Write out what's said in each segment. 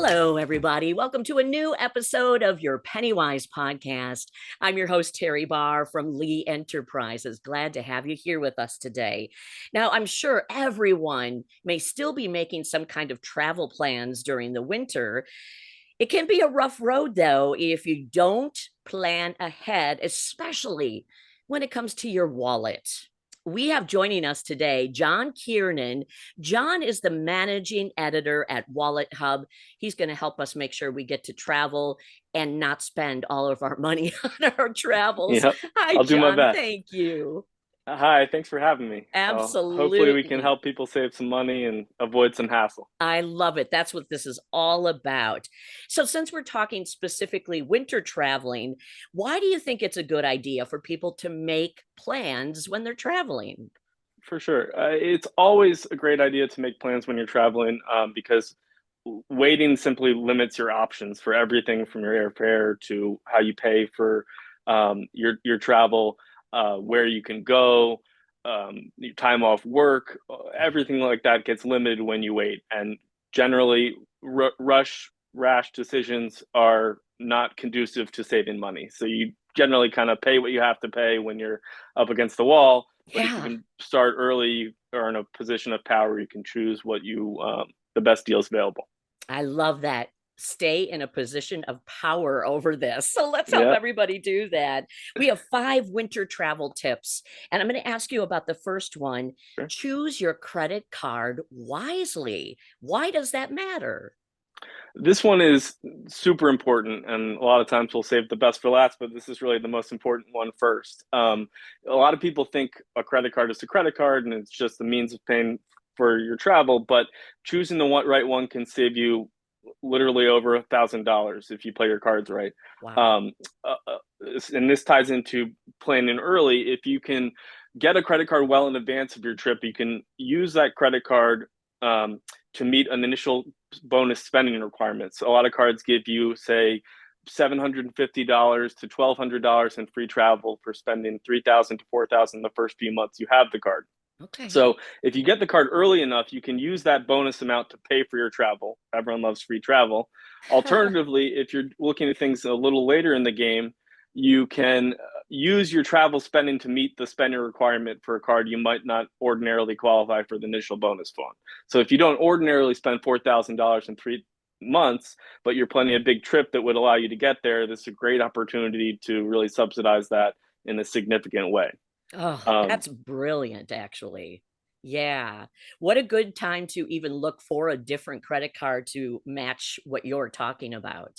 Hello, everybody. Welcome to a new episode of your PennyWise podcast. I'm your host, Teri Barr from Lee Enterprises. Glad to have you here with us today. Now, I'm sure everyone may still be making some kind of travel plans during the winter. It can be a rough road, though, if you don't plan ahead, especially when it comes to your wallet. We have joining us today John Kiernan. John is the managing editor at WalletHub. He's going to help us make sure we get to travel and not spend all of our money on our travels. Yep, Hi, I'll do my John. best. Thank you. Hi, thanks for having me. Hopefully we can Absolutely. help people save some money and avoid some hassle. I love it. That's what this is all about. So, since we're talking specifically winter traveling, why do you think it's a good idea for people to make plans when they're traveling? For sure. It's always a great idea to make plans when you're traveling because waiting simply limits your options for everything from your airfare to how you pay for your travel, where you can go, your time off work, everything like that gets limited when you wait. And generally, rash decisions are not conducive to saving money. So you generally kind of pay what you have to pay when you're up against the wall. But if you Yeah, can start early, you are in a position of power. You can choose the best deals available. I love that. Stay in a position of power over this. So let's help Yeah. everybody do that. We have 5 winter travel tips, and I'm going to ask you about the first one. Sure. Choose your credit card wisely. Why does that matter? This one is super important, and a lot of times we'll save the best for last, but this is really the most important one first. A lot of people think a credit card is a credit card and it's just the means of paying for your travel, but choosing the right one can save you literally over $1,000 if you play your cards right. Wow. Um, uh, uh, and this ties into planning early. If you can get a credit card well in advance of your trip, you can use that credit card um, to meet an initial bonus spending requirements. So a lot of cards give you, say, $750 to $1,200 in free travel for spending 3,000 to 4,000 the first few months you have the card. Okay. So if you get the card early enough, you can use that bonus amount to pay for your travel. Everyone loves free travel. Alternatively, if you're looking at things a little later in the game, you can use your travel spending to meet the spending requirement for a card you might not ordinarily qualify for the initial bonus fund. So if you don't ordinarily spend $4,000 in 3 months, but you're planning a big trip that would allow you to get there, this is a great opportunity to really subsidize that in a significant way. Oh, Um, that's brilliant, actually. Yeah. What a good time to even look for a different credit card to match what you're talking about.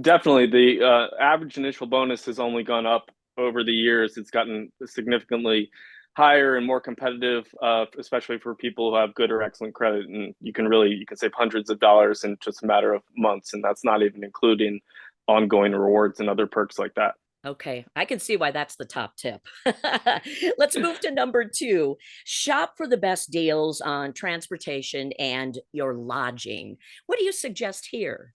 Definitely, the average initial bonus has only gone up over the years. It's gotten significantly higher and more competitive, especially for people who have good or excellent credit. And you can save hundreds of dollars in just a matter of months, and that's not even including ongoing rewards and other perks like that. Okay, I can see why that's the top tip. Let's move to number 2. Shop for the best deals on transportation and your lodging. What do you suggest here?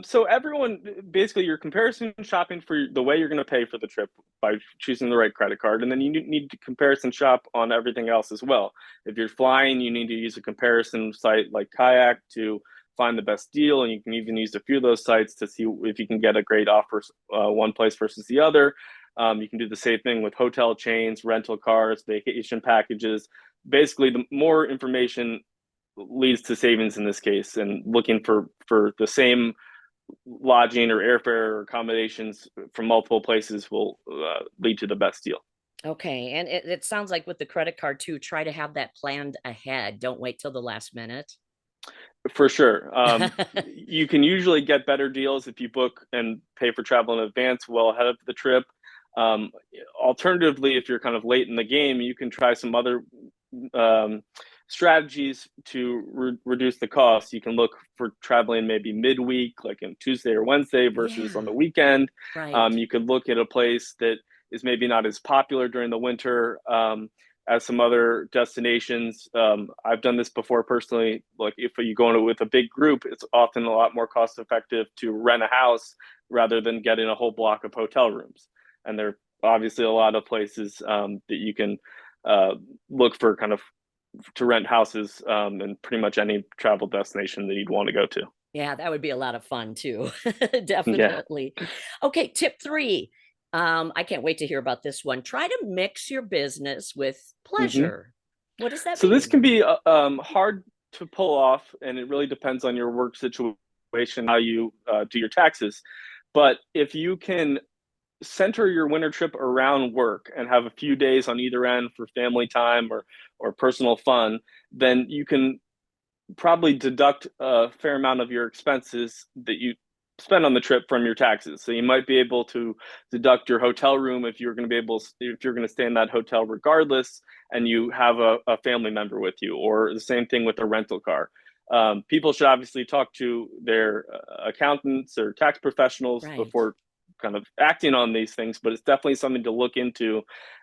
So everyone, basically, you're comparison shopping for the way you're going to pay for the trip by choosing the right credit card, and then you need to comparison shop on everything else as well. If you're flying, you need to use a comparison site like Kayak to find the best deal, and you can even use a few of those sites to see if you can get a great offer one place versus the other. You can do the same thing with hotel chains, rental cars, vacation packages. Basically, the more information leads to savings in this case, and looking for the same lodging or airfare or accommodations from multiple places will lead to the best deal. Okay, and it sounds like with the credit card too, try to have that planned ahead. Don't wait till the last minute. For sure. You can usually get better deals if you book and pay for travel in advance well ahead of the trip. Um, Alternatively, if you're kind of late in the game, you can try some other um, strategies to reduce the cost. You can look for traveling maybe midweek, like in Tuesday or Wednesday, versus on Yeah, the weekend. right. You could look at a place that is maybe not as popular during the winter. As some other destinations. I've done this before personally. Like if you go into with a big group, it's often a lot more cost effective to rent a house rather than getting a whole block of hotel rooms. And there are obviously a lot of places that you can uh, look for kind of to rent houses in pretty much any travel destination that you'd want to go to. Yeah, that would be a lot of fun too. Yeah. Definitely. Okay, tip three. I can't wait to hear about this one. Try to mix your business with hmm pleasure. What does that So this mean? can be hard to pull off, and it really depends on your work situation, how you do your taxes. But if you can center your winter trip around work and have a few days on either end for family time or personal fun, then you can probably deduct a fair amount of your expenses that you spend on the trip from your taxes. So you might be able to deduct your hotel room if you're going to be able, if you're going to stay in that hotel regardless, and you have a family member with you, or the same thing with a rental car. People should obviously talk to their accountants or tax professionals Right. before kind of acting on these things, but it's definitely something to look into,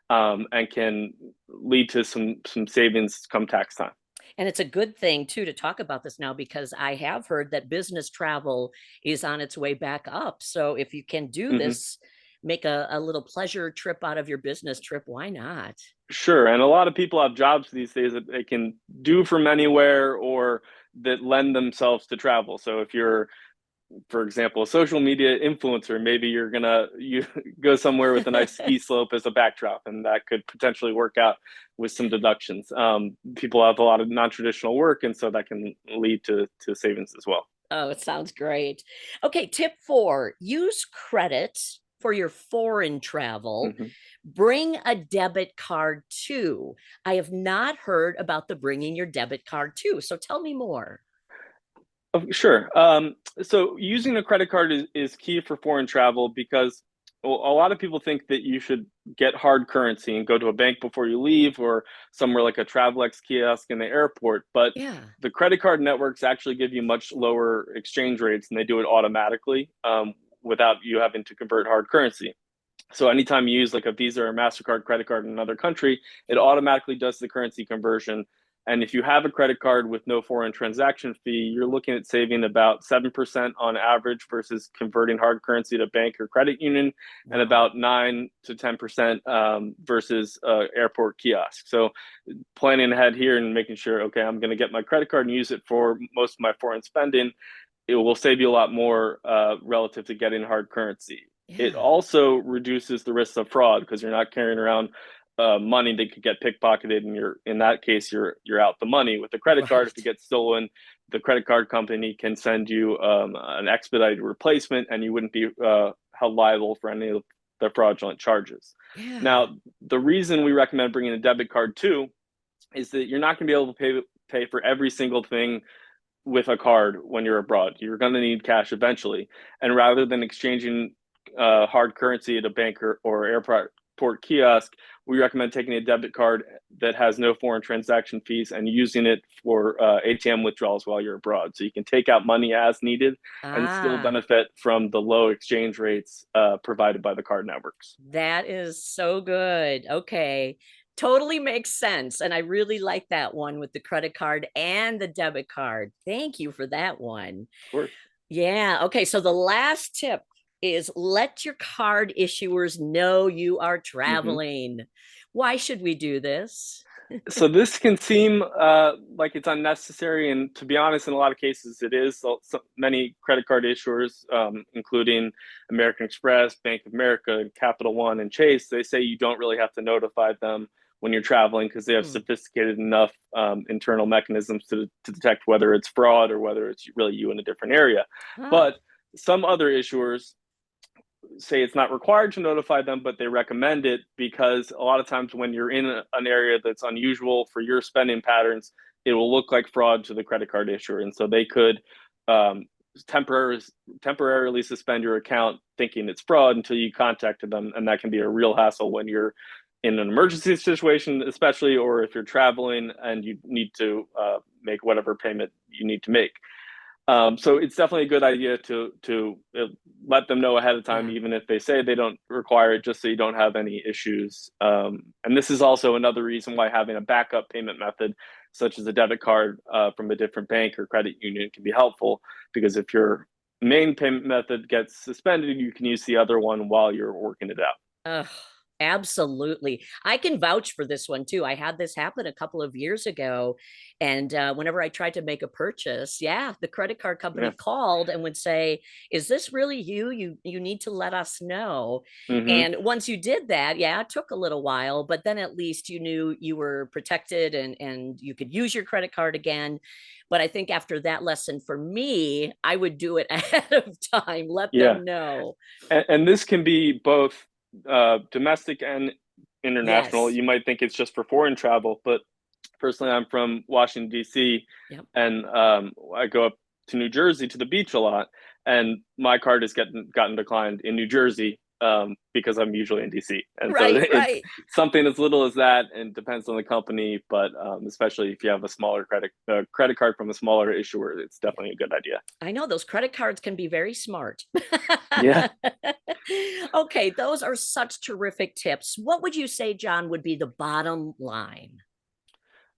and can lead to some savings come tax time. And it's a good thing too to talk about this now because I have heard that business travel is on its way back up. So if you can do hmm this, make a little pleasure trip out of your business trip, why not? Sure. And a lot of people have jobs these days that they can do from anywhere or that lend themselves to travel. So if you're, for example, a social media influencer, maybe you go somewhere with a nice ski slope as a backdrop, and that could potentially work out with some deductions. People have a lot of non-traditional work, and so that can lead to savings as well. Oh, it sounds great. Okay, tip four, use credit for your foreign travel. Mhm. Bring a debit card too. I have not heard about the bringing your debit card too. So tell me more. Oh, sure. So using a credit card is key for foreign travel because a lot of people think that you should get hard currency and go to a bank before you leave or somewhere like a Travelex kiosk in the airport. But Yeah. the credit card networks actually give you much lower exchange rates and they do it automatically, without you having to convert hard currency. So anytime you use like a Visa or MasterCard credit card in another country, it automatically does the currency conversion. And if you have a credit card with no foreign transaction fee, you're looking at saving about 7% on average versus converting hard currency to bank or credit union, and Wow. about 9 to 10% versus airport kiosk. So planning ahead here and making sure, okay, I'm going to get my credit card and use it for most of my foreign spending, it will save you a lot more relative to getting hard currency. It Yeah. also reduces the risk of fraud because you're not carrying around money that could get pickpocketed, and in that case you're out the money. With the credit card, if it Right. gets stolen, the credit card company can send you an expedited replacement, and you wouldn't be held liable for any of the fraudulent charges. Yeah. Now, the reason we recommend bringing a debit card too is that you're not going to be able to pay for every single thing with a card when you're abroad. You're going to need cash eventually. And rather than exchanging hard currency at a bank or airport kiosk, we recommend taking a debit card that has no foreign transaction fees and using it for ATM withdrawals while you're abroad. So you can take out money as needed and still Ah, benefit from the low exchange rates provided by the card networks. that is so good. Okay. Totally makes sense. And I really like that one with the credit card and the debit card. Thank you for that one. Of course. Yeah. Okay. So the last tip is let your card issuers know you are Mm-hmm. traveling. Why should we do this? So this can seem like it's unnecessary, and to be honest, in a lot of cases, it is. So many credit card issuers, including American Express, Bank of America, Capital One, and Chase, they say you don't really have to notify them when you're traveling because they have Hmm. sophisticated enough internal mechanisms to detect whether it's fraud or whether it's really you in a different area. Oh, But some other issuers say it's not required to notify them, but they recommend it because a lot of times when you're in an area that's unusual for your spending patterns, it will look like fraud to the credit card issuer. And so they could um, temporarily, temporarily suspend your account thinking it's fraud until you contacted them. And that can be a real hassle when you're in an emergency situation, especially, or if you're traveling and you need to make whatever payment you need to make. So it's definitely a good idea to let them know ahead of time, yeah. even if they say they don't require it, just so you don't have any issues. And this is also another reason why having a backup payment method, such as a debit card from a different bank or credit union, can be helpful because if your main payment method gets suspended, you can use the other one while you're working it out. Ugh. Absolutely. I can vouch for this one too. I had this happen a couple of years ago. And whenever I tried to make a purchase, yeah, the credit card company Yeah. called and would say, "Is this really you? You need to let us know." Hmm. And once you did that, yeah, it took a little while, but then at least you knew you were protected and you could use your credit card again. But I think after that lesson for me, I would do it ahead of time, let Yeah. them know. And this can be both domestic and international. Yes. You might think it's just for foreign travel, but personally, I'm from Washington, D.C., Yep. and I go up to New Jersey to the beach a lot, and my card has gotten declined in New Jersey because I'm usually in D.C. And so Right, it's right. something as little as that, and depends on the company, but especially if you have a smaller credit card from a smaller issuer, it's definitely a good idea. I know those credit cards can be very smart. Yeah. Okay, those are such terrific tips. What would you say, John, would be the bottom line?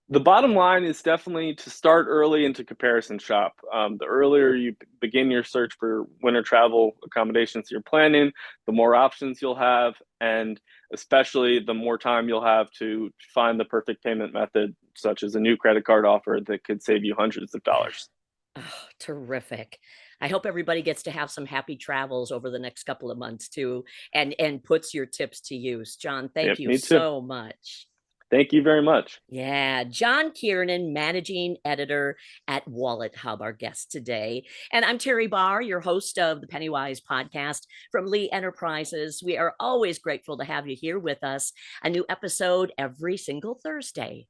The bottom line is definitely to start early and to comparison shop. The earlier you begin your search for winter travel accommodations you're planning, the more options you'll have, and especially the more time you'll have to find the perfect payment method, such as a new credit card offer that could save you hundreds of Yeah. dollars. Oh, terrific. I hope everybody gets to have some happy travels over the next couple of months too and puts your tips to use. John, thank Yep, you me too. so much. Thank you very much. Yeah, John Kiernan, managing editor at WalletHub, our guest today. And I'm Teri Barr, your host of the PennyWise podcast from Lee Enterprises. We are always grateful to have you here with us. A new episode every single Thursday.